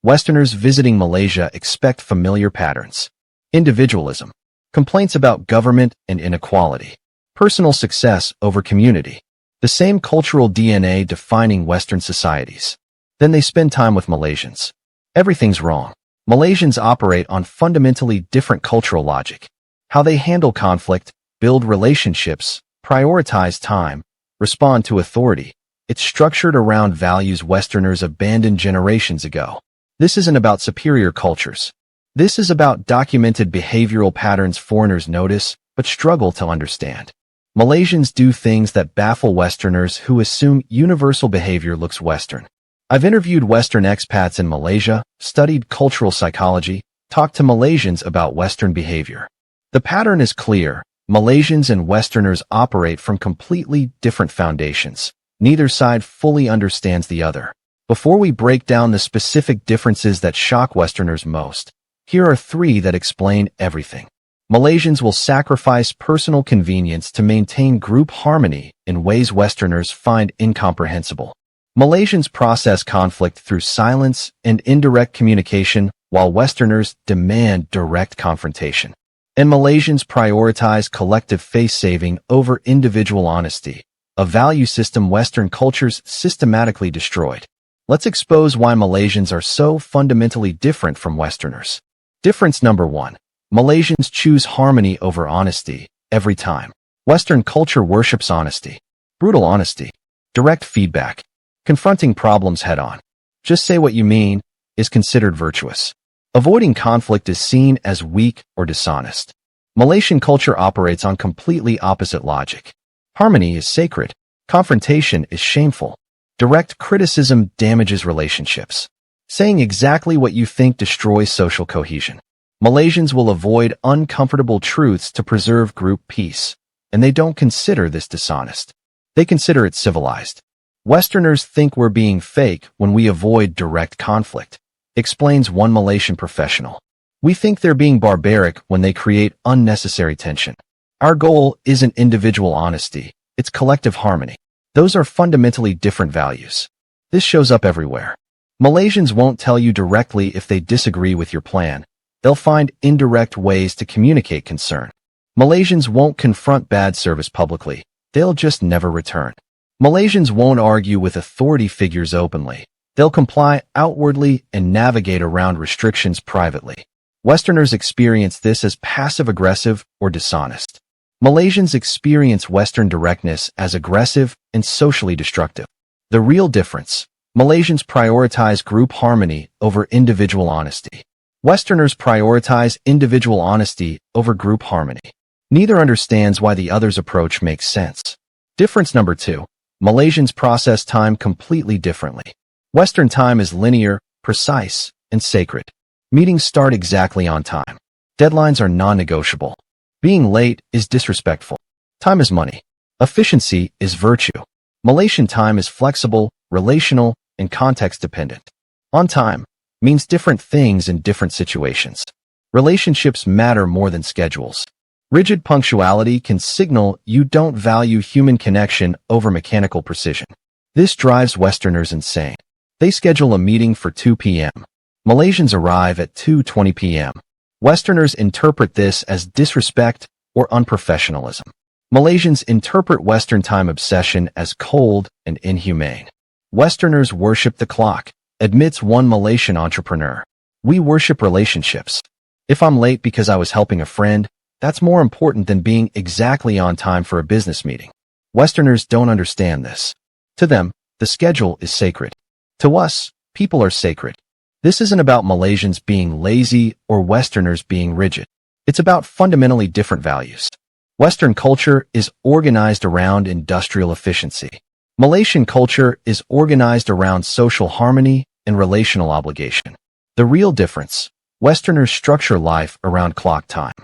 Westerners visiting Malaysia expect familiar patterns. Individualism. Complaints about government and inequality. Personal success over community. The same cultural DNA defining Western societies. Then they spend time with Malaysians. Everything's wrong. Malaysians operate on fundamentally different cultural logic. How they handle conflict, build relationships, prioritize time, respond to authority. It's structured around values Westerners abandoned generations ago. This isn't about superior cultures. This is about documented behavioral patterns foreigners notice but struggle to understand. Malaysians do things that baffle Westerners who assume universal behavior looks Western. I've interviewed Western expats in Malaysia, studied cultural psychology, talked to Malaysians about Western behavior. The pattern is clear. Malaysians and Westerners operate from completely different foundations. Neither side fully understands the other. Before we break down the specific differences that shock Westerners most, here are 3 that explain everything. Malaysians will sacrifice personal convenience to maintain group harmony in ways Westerners find incomprehensible. Malaysians process conflict through silence and indirect communication, while Westerners demand direct confrontation. And Malaysians prioritize collective face-saving over individual honesty, a value system Western cultures systematically destroyed. Let's expose why Malaysians are so fundamentally different from Westerners. Difference number 1. Malaysians choose harmony over honesty every time. Western culture worships honesty. Brutal honesty. Direct feedback. Confronting problems head-on. Just say what you mean is considered virtuous. Avoiding conflict is seen as weak or dishonest. Malaysian culture operates on completely opposite logic. Harmony is sacred. Confrontation is shameful. Direct criticism damages relationships. Saying exactly what you think destroys social cohesion. Malaysians will avoid uncomfortable truths to preserve group peace, and they don't consider this dishonest. They consider it civilized. Westerners think we're being fake when we avoid direct conflict, explains one Malaysian professional. We think they're being barbaric when they create unnecessary tension. Our goal isn't individual honesty, it's collective harmony. Those are fundamentally different values. This shows up everywhere. Malaysians won't tell you directly if they disagree with your plan. They'll find indirect ways to communicate concern. Malaysians won't confront bad service publicly. They'll just never return. Malaysians won't argue with authority figures openly. They'll comply outwardly and navigate around restrictions privately. Westerners experience this as passive-aggressive or dishonest. Malaysians experience Western directness as aggressive and socially destructive. The real difference: Malaysians prioritize group harmony over individual honesty. Westerners prioritize individual honesty over group harmony. Neither understands why the other's approach makes sense. Difference number 2. Malaysians process time completely differently. Western time is linear, precise, and sacred. Meetings start exactly on time. Deadlines are non-negotiable. Being late is disrespectful. Time is money. Efficiency is virtue. Malaysian time is flexible, relational, and context-dependent. On time means different things in different situations. Relationships matter more than schedules. Rigid punctuality can signal you don't value human connection over mechanical precision. This drives Westerners insane. They schedule a meeting for 2 p.m. Malaysians arrive at 2:20 p.m. Westerners interpret this as disrespect or unprofessionalism. Malaysians interpret Western time obsession as cold and inhumane. Westerners worship the clock, admits one Malaysian entrepreneur. We worship relationships. If I'm late because I was helping a friend, that's more important than being exactly on time for a business meeting. Westerners don't understand this. To them, the schedule is sacred. To us, people are sacred. This isn't about Malaysians being lazy or Westerners being rigid. It's about fundamentally different values. Western culture is organized around industrial efficiency. Malaysian culture is organized around social harmony and relational obligation. The real difference: Westerners structure life around clock time.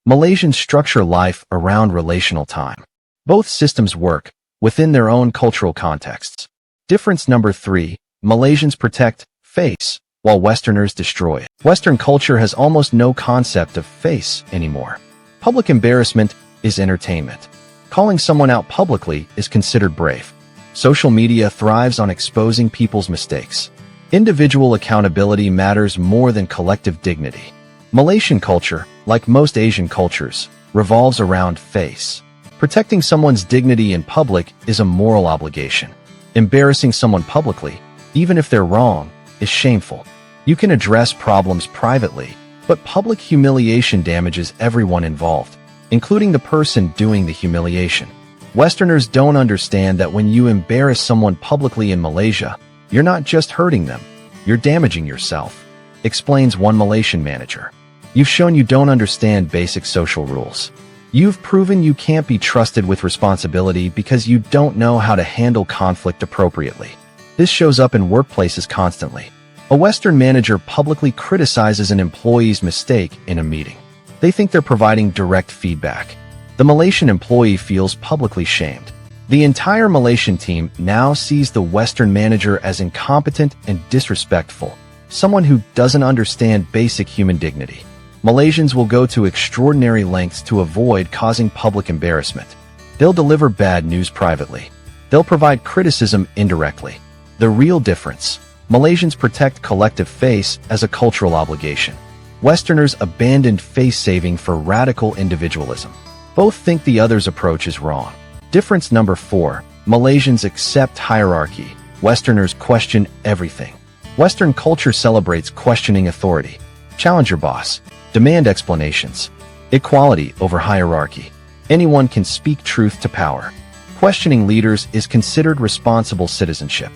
Malaysians structure life around relational time. Both systems work within their own cultural contexts. Difference number 3: Malaysians protect face, while Westerners destroy it. Western culture has almost no concept of face anymore. Public embarrassment is entertainment. Calling someone out publicly is considered brave. Social media thrives on exposing people's mistakes. Individual accountability matters more than collective dignity. Malaysian culture, like most Asian cultures, revolves around face. Protecting someone's dignity in public is a moral obligation. Embarrassing someone publicly, even if they're wrong, is shameful. You can address problems privately, but public humiliation damages everyone involved, including the person doing the humiliation. Westerners don't understand that when you embarrass someone publicly in Malaysia, you're not just hurting them, you're damaging yourself, explains one Malaysian manager. You've shown you don't understand basic social rules. You've proven you can't be trusted with responsibility because you don't know how to handle conflict appropriately. This shows up in workplaces constantly. A Western manager publicly criticizes an employee's mistake in a meeting. They think they're providing direct feedback. The Malaysian employee feels publicly shamed. The entire Malaysian team now sees the Western manager as incompetent and disrespectful, someone who doesn't understand basic human dignity. Malaysians will go to extraordinary lengths to avoid causing public embarrassment. They'll deliver bad news privately. They'll provide criticism indirectly. The real difference: Malaysians protect collective face as a cultural obligation. Westerners abandoned face-saving for radical individualism. Both think the other's approach is wrong. Difference number 4. Malaysians accept hierarchy. Westerners question everything. Western culture celebrates questioning authority. Challenge your boss. Demand explanations. Equality over hierarchy. Anyone can speak truth to power. Questioning leaders is considered responsible citizenship.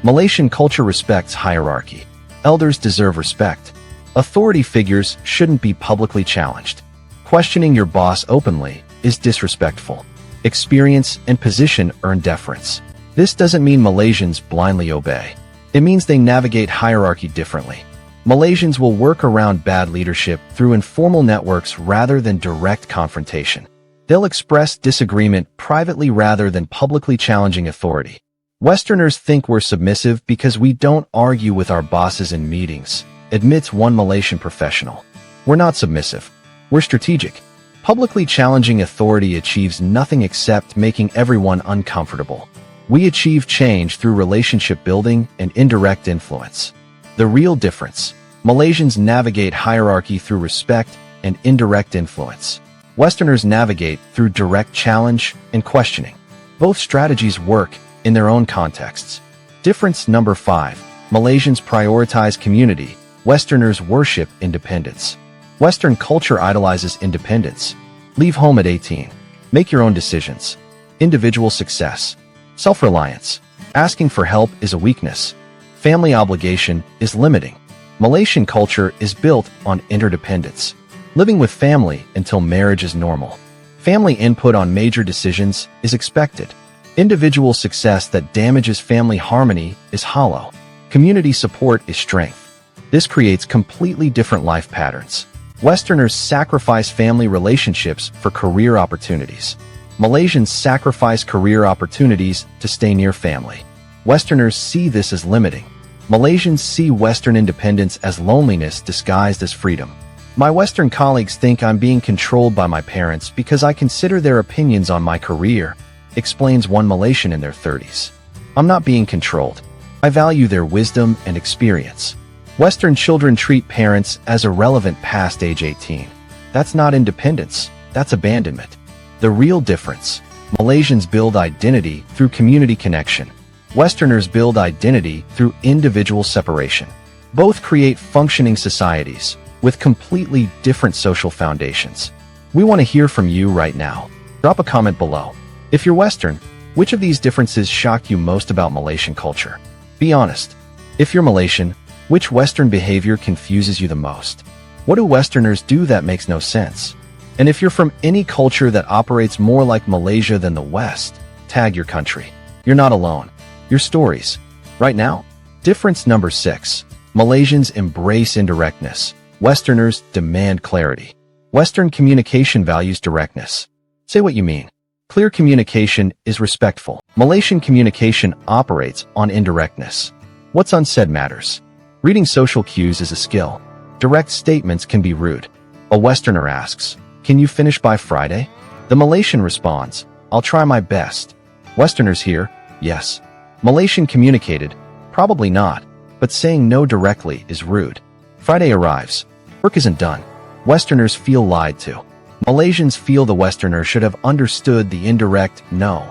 Malaysian culture respects hierarchy. Elders deserve respect. Authority figures shouldn't be publicly challenged. Questioning your boss openly is disrespectful. Experience and position earn deference. This doesn't mean Malaysians blindly obey. It means they navigate hierarchy differently. Malaysians will work around bad leadership through informal networks rather than direct confrontation. They'll express disagreement privately rather than publicly challenging authority. Westerners think we're submissive because we don't argue with our bosses in meetings, admits one Malaysian professional. We're not submissive. We're strategic. Publicly challenging authority achieves nothing except making everyone uncomfortable. We achieve change through relationship building and indirect influence. The real difference: Malaysians navigate hierarchy through respect and indirect influence. Westerners navigate through direct challenge and questioning. Both strategies work in their own contexts. Difference number 5. Malaysians prioritize community. Westerners worship independence. Western culture idolizes independence. Leave home at 18. Make your own decisions. Individual success. Self-reliance. Asking for help is a weakness. Family obligation is limiting. Malaysian culture is built on interdependence. Living with family until marriage is normal. Family input on major decisions is expected. Individual success that damages family harmony is hollow. Community support is strength. This creates completely different life patterns. Westerners sacrifice family relationships for career opportunities. Malaysians sacrifice career opportunities to stay near family. Westerners see this as limiting. Malaysians see Western independence as loneliness disguised as freedom. My Western colleagues think I'm being controlled by my parents because I consider their opinions on my career, explains one Malaysian in their 30s. I'm not being controlled. I value their wisdom and experience. Western children treat parents as irrelevant past age 18. That's not independence, that's abandonment. The real difference: Malaysians build identity through community connection. Westerners build identity through individual separation. Both create functioning societies with completely different social foundations. We want to hear from you right now. Drop a comment below. If you're Western, which of these differences shock you most about Malaysian culture? Be honest. If you're Malaysian, which Western behavior confuses you the most? What do Westerners do that makes no sense? And if you're from any culture that operates more like Malaysia than the West, tag your country. You're not alone. Your stories. Right now? Difference number 6. Malaysians embrace indirectness. Westerners demand clarity. Western communication values directness. Say what you mean. Clear communication is respectful. Malaysian communication operates on indirectness. What's unsaid matters. Reading social cues is a skill. Direct statements can be rude. A Westerner asks, "Can you finish by Friday?" The Malaysian responds, "I'll try my best." Westerners hear, "Yes." Malaysian communicated, "Probably not." but saying no directly is rude. Friday arrives. Work isn't done. Westerners feel lied to. Malaysians feel the Westerner should have understood the indirect no.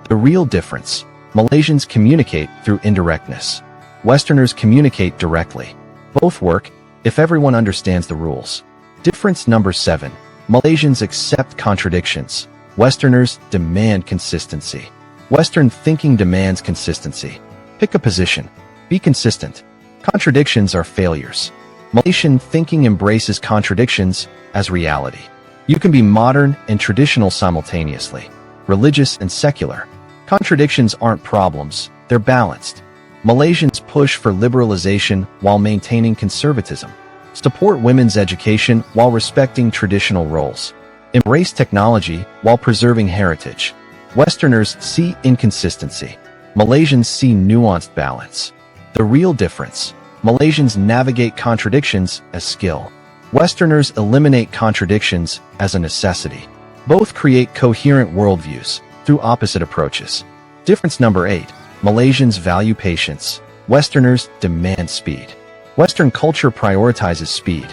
The real difference. Malaysians communicate through indirectness. Westerners communicate directly. Both work if everyone understands the rules. Difference number 7. Malaysians accept contradictions. Westerners demand consistency. Western thinking demands consistency. Pick a position. Be consistent. Contradictions are failures. Malaysian thinking embraces contradictions as reality. You can be modern and traditional simultaneously, religious and secular. Contradictions aren't problems, they're balanced. Malaysians push for liberalization while maintaining conservatism. Support women's education while respecting traditional roles. Embrace technology while preserving heritage. Westerners see inconsistency. Malaysians see nuanced balance. The real difference. Malaysians navigate contradictions as skill. Westerners eliminate contradictions as a necessity. Both create coherent worldviews through opposite approaches. Difference number 8. Malaysians value patience. Westerners demand speed. Western culture prioritizes speed.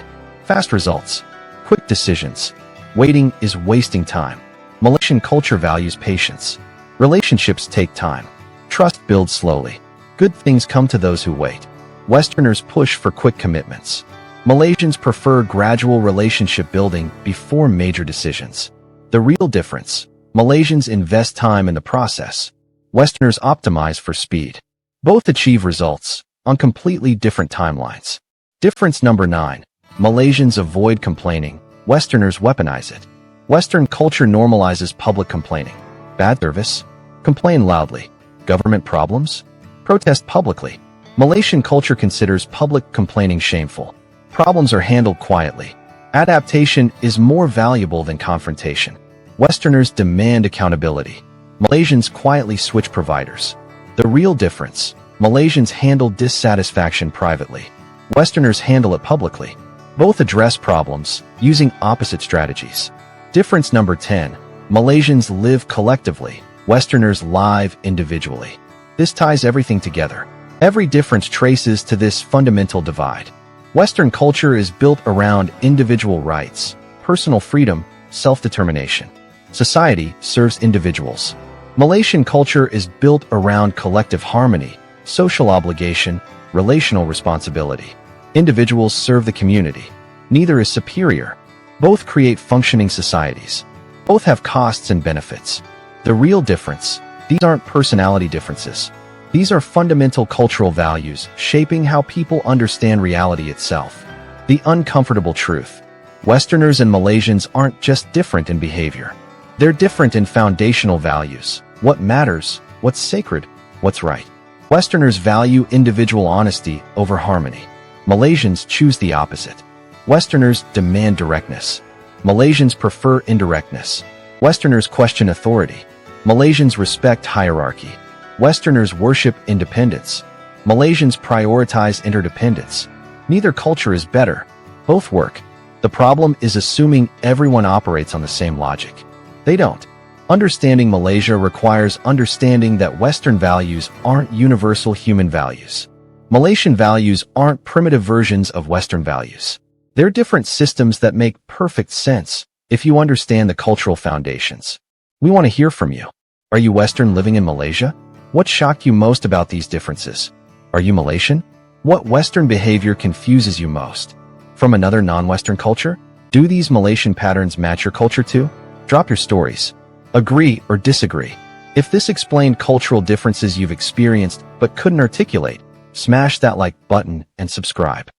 Fast results. Quick decisions. Waiting is wasting time. Malaysian culture values patience. Relationships take time. Trust builds slowly. Good things come to those who wait. Westerners push for quick commitments. Malaysians prefer gradual relationship building before major decisions. The real difference. Malaysians invest time in the process. Westerners optimize for speed. Both achieve results on completely different timelines. Difference number 9. Malaysians avoid complaining. Westerners weaponize it. Western culture normalizes public complaining. Bad service? Complain loudly. Government problems? Protest publicly. Malaysian culture considers public complaining shameful. Problems are handled quietly. Adaptation is more valuable than confrontation. Westerners demand accountability. Malaysians quietly switch providers. The real difference. Malaysians handle dissatisfaction privately. Westerners handle it publicly. Both address problems using opposite strategies. Difference number 10. Malaysians live collectively. Westerners live individually. This ties everything together. Every difference traces to this fundamental divide. Western culture is built around individual rights, personal freedom, self-determination. Society serves individuals. Malaysian culture is built around collective harmony, social obligation, relational responsibility. Individuals serve the community. Neither is superior. Both create functioning societies. Both have costs and benefits. The real difference. These aren't personality differences. These are fundamental cultural values shaping how people understand reality itself. The uncomfortable truth. Westerners and Malaysians aren't just different in behavior. They're different in foundational values. What matters, what's sacred, what's right. Westerners value individual honesty over harmony. Malaysians choose the opposite. Westerners demand directness. Malaysians prefer indirectness. Westerners question authority. Malaysians respect hierarchy. Westerners worship independence. Malaysians prioritize interdependence. Neither culture is better. Both work. The problem is assuming everyone operates on the same logic. They don't. Understanding Malaysia requires understanding that Western values aren't universal human values. Malaysian values aren't primitive versions of Western values. They're different systems that make perfect sense if you understand the cultural foundations. We want to hear from you. Are you Western living in Malaysia? What shocked you most about these differences? Are you Malaysian? What Western behavior confuses you most? From another non-Western culture? Do these Malaysian patterns match your culture too? Drop your stories. Agree or disagree. If this explained cultural differences you've experienced but couldn't articulate, smash that like button and subscribe.